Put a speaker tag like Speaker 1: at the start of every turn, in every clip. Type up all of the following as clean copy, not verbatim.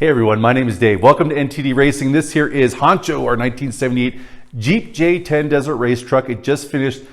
Speaker 1: Hey everyone, my name is Dave. Welcome to NTD Racing. This here is Honcho, our 1978 Jeep J10 Desert Race Truck. It just finished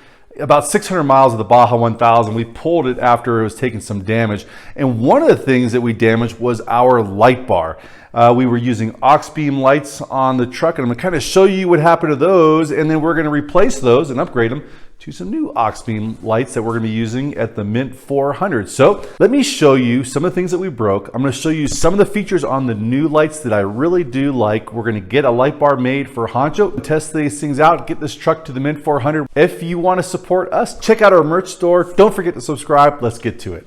Speaker 1: about 600 miles of the Baja 1000. We pulled it after it was taking some damage. And one of the things that we damaged was our light bar. We were using AuxBeam lights on the truck, and I'm gonna kind of show you what happened to those, and then we're gonna replace those and upgrade them to some new AuxBeam lights that we're gonna be using at the Mint 400. So let me show you some of the things that we broke. I'm gonna show you some of the features on the new lights that I really do like. We're gonna get a light bar made for Honcho and test these things out, get this truck to the Mint 400. If you wanna support us, check out our merch store. Don't forget to subscribe. Let's get to it.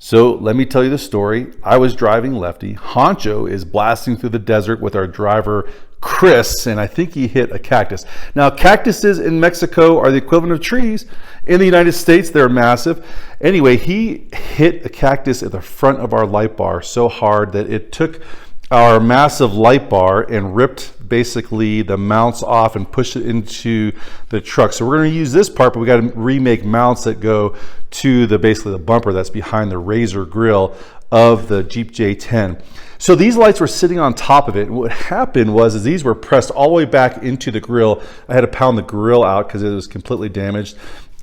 Speaker 1: So let me tell you the story. I was driving lefty. Honcho is blasting through the desert with our driver, Chris, and I think he hit a cactus. Now, cactuses in Mexico are the equivalent of trees. In the United States, they're massive. Anyway, he hit a cactus at the front of our light bar so hard that it took our massive light bar and ripped basically the mounts off and pushed it into the truck. So we're going to use this part, but we got to remake mounts that go to basically the bumper that's behind the Razor grill of the Jeep J10. So these lights were sitting on top of it, and what happened was these were pressed all the way back into the grill. I had to pound the grill out because it was completely damaged.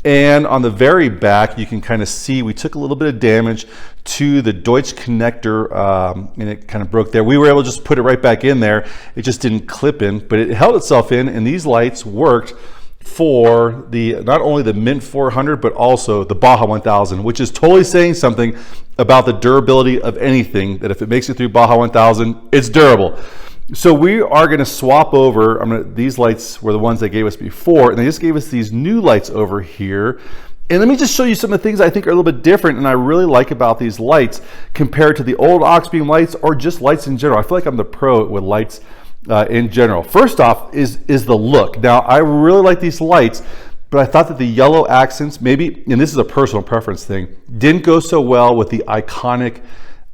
Speaker 1: And on the very back, you can kind of see we took a little bit of damage to the Deutsch connector, and it kind of broke there. We were able to just put it right back in there. It just didn't clip in, but it held itself in, and these lights worked for not only the Mint 400, but also the Baja 1000, which is totally saying something about the durability of anything, that if it makes it through Baja 1000, it's durable. So we are going to swap over. These lights were the ones they gave us before, and they just gave us these new lights over here. And let me just show you some of the things I think are a little bit different and I really like about these lights compared to the old AuxBeam lights or just lights in general. I feel like I'm the pro with lights in general. First off is the look. Now, I really like these lights, but I thought that the yellow accents, maybe, and this is a personal preference thing, didn't go so well with the iconic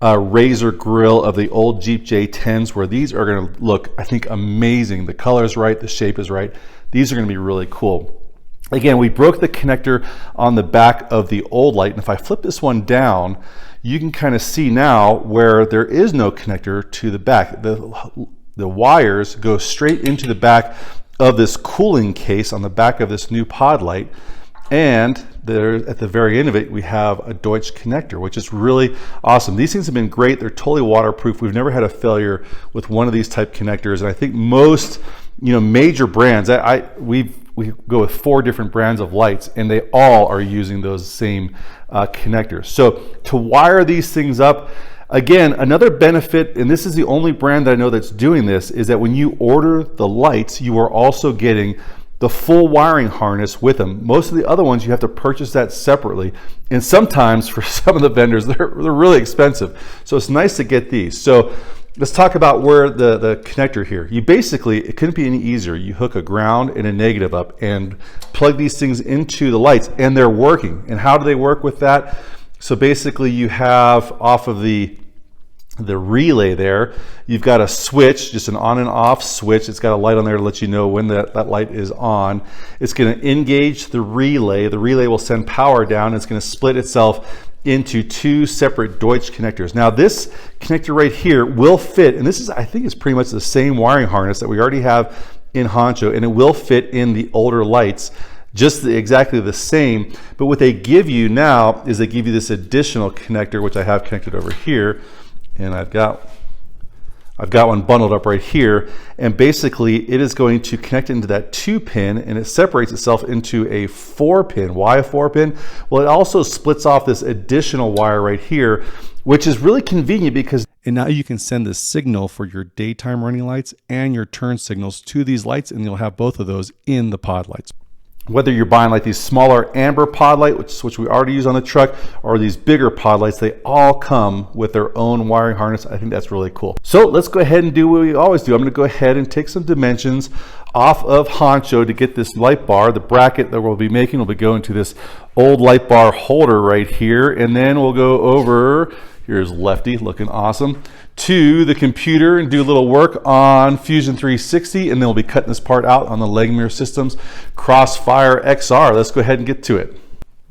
Speaker 1: Razor grill of the old Jeep J10s, where these are going to look, I think, amazing. The color is right, the shape is right. These are going to be really cool. Again, we broke the connector on the back of the old light, and if I flip this one down, you can kind of see now where there is no connector to the back. The wires go straight into the back of this cooling case on the back of this new pod light. And there, at the very end of it, we have a Deutsch connector, which is really awesome. These things have been great. They're totally waterproof. We've never had a failure with one of these type connectors. And I think most, major brands, we go with 4 different brands of lights, and they all are using those same connectors. So to wire these things up, again, another benefit, and this is the only brand that I know that's doing this, is that when you order the lights, you are also getting the full wiring harness with them. Most of the other ones, you have to purchase that separately. And sometimes for some of the vendors, they're really expensive. So it's nice to get these. So let's talk about where the connector here. You basically, it couldn't be any easier. You hook a ground and a negative up and plug these things into the lights, and they're working. And how do they work with that? So basically you have off of the relay there, you've got a switch, just an on and off switch. It's got a light on there to let you know when that light is on. It's going to engage the relay. The relay will send power down. It's going to split itself into 2 separate Deutsch connectors. Now this connector right here will fit, and this is, I think, is pretty much the same wiring harness that we already have in Honcho, and it will fit in the older lights, just exactly the same. But what they give you now is they give you this additional connector, which I have connected over here. And I've got one bundled up right here, and basically it is going to connect into that 2-pin, and it separates itself into a 4-pin. Why a 4-pin? Well, it also splits off this additional wire right here, which is really convenient because now you can send the signal for your daytime running lights and your turn signals to these lights, and you'll have both of those in the pod lights. Whether you're buying like these smaller amber pod light, which we already use on the truck, or these bigger pod lights, they all come with their own wiring harness. I think that's really cool. So let's go ahead and do what we always do. I'm going to go ahead and take some dimensions off of Honcho to get this light bar. The bracket that we'll be making will be going to this old light bar holder right here, and then we'll go over, here's Lefty looking awesome, to the computer and do a little work on Fusion 360, and then we'll be cutting this part out on the Langmuir Systems CrossFire XR. Let's go ahead and get to it.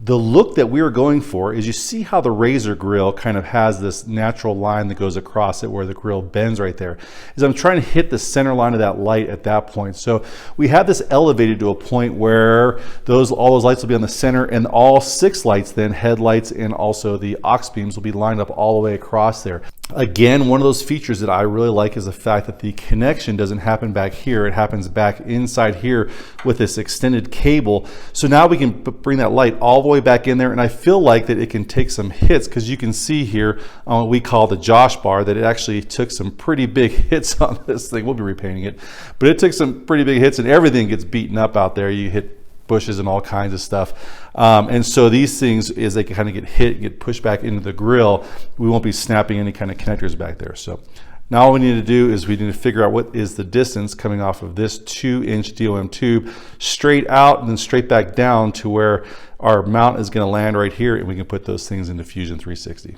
Speaker 1: The look that we were going for is, you see how the Razor grill kind of has this natural line that goes across it where the grill bends right there, is I'm trying to hit the center line of that light at that point. So we have this elevated to a point where all those lights will be on the center, and all 6 lights then, headlights and also the AuxBeams, will be lined up all the way across there. Again, one of those features that I really like is the fact that the connection doesn't happen back here. It happens back inside here with this extended cable. So now we can bring that light all the way back in there, and I feel like that it can take some hits, because you can see here on what we call the Josh bar that it actually took some pretty big hits on this thing. We'll be repainting it, but it took some pretty big hits, and everything gets beaten up out there. You hit bushes and all kinds of stuff, and so these things, as they kind of get hit, get pushed back into the grill, we won't be snapping any kind of connectors back there. So now all we need to do is we need to figure out what is the distance coming off of this 2-inch DOM tube straight out and then straight back down to where our mount is going to land right here, and we can put those things into Fusion 360.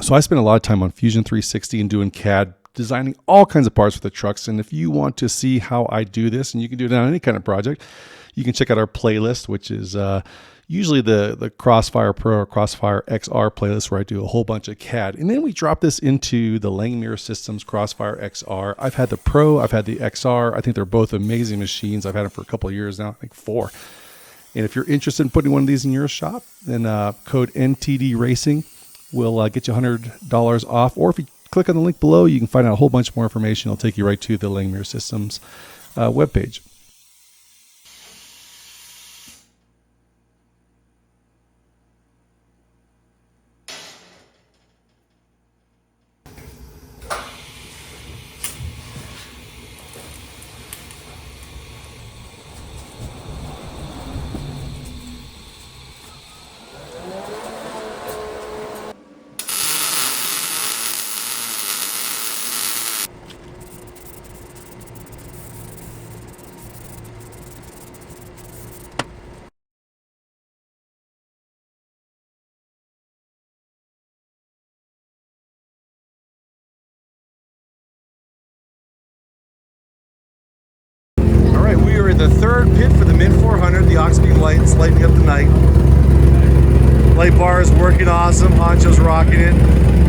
Speaker 1: So I spent a lot of time on Fusion 360 and doing CAD, designing all kinds of parts for the trucks. And if you want to see how I do this, and you can do it on any kind of project, you can check out our playlist, which is usually the CrossFire Pro or CrossFire XR playlist, where I do a whole bunch of CAD. And then we drop this into the Langmuir Systems CrossFire XR. I've had the Pro, I've had the XR. I think they're both amazing machines. I've had them for a couple of years now, I think 4. And if you're interested in putting one of these in your shop, then code NTDRacing will get you $100 off. Or if you click on the link below, you can find out a whole bunch more information. It'll take you right to the Langmuir Systems webpage. The 3rd pit for the Mint 400, the AuxBeam lights lighting up the night. Light bar is working awesome. Honcho's rocking it.